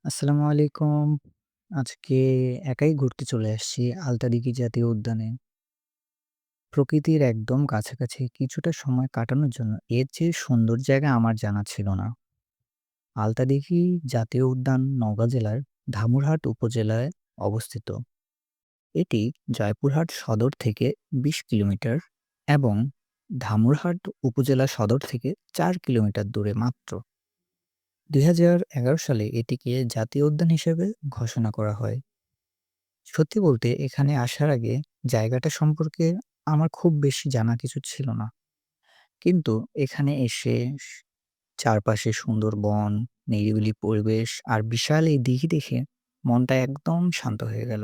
আসসালামু আলাইকুম। আজকে একাই ঘুরতে চলে আসছি আলতাদিঘি জাতীয় উদ্যানে। প্রকৃতির একদম কাছাকাছি কিছুটা সময় কাটানোর জন্য এর চেয়ে সুন্দর জায়গা আমার জানা ছিল না। আলতাদিঘি জাতীয় উদ্যান নওগাঁ জেলার ধামুরহাট উপজেলায় অবস্থিত। এটি জয়পুরহাট সদর থেকে ২০ কিলোমিটার এবং ধামুরহাট উপজেলা সদর থেকে ৪ কিলোমিটার দূরে মাত্র। ২০১১ সালে এটিকে জাতীয় উদ্যান হিসেবে ঘোষণা করা হয়। সত্যি বলতে এখানে আসার আগে জায়গাটা সম্পর্কে আমার খুব বেশি জানা কিছু ছিল না। কিন্তু এখানে এসে চারপাশে সুন্দর বন, নিরিবিলি পরিবেশ আর বিশাল এই দিঘি দেখে মনটা একদম শান্ত হয়ে গেল।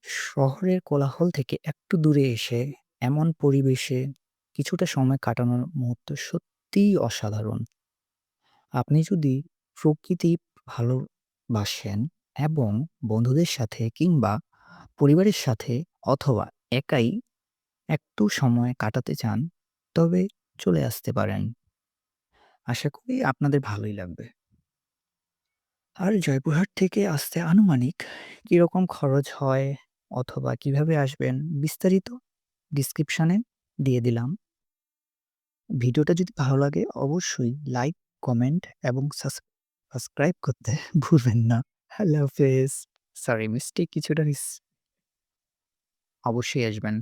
শহরের কোলাহল থেকে একটু দূরে এসে এমন পরিবেশে কিছুটা সময় কাটানোর মুহূর্ত সত্যিই অসাধারণ। আপনি যদি প্রকৃতি ভালোবাসেন এবং বন্ধুদের সাথে কিংবা পরিবারের সাথে অথবা একাই একটু সময় কাটাতে চান, তবে চলে আসতে পারেন। আশা করি আপনাদের ভালোই লাগবে। আর জয়পুরহাট থেকে আসতে আনুমানিক কিরকম খরচ হয় অথবা কিভাবে আসবেন বিস্তারিত ডিসক্রিপশনে দিয়ে দিলাম। ভিডিওটা যদি ভালো লাগে অবশ্যই লাইক, কমেন্ট এবং সাবস্ক্রাইব করতে ভুলবেন না। আল্লাহ হাফেজ। সরি মিস্টেক কিছুটা অবশ্যই আসবেন।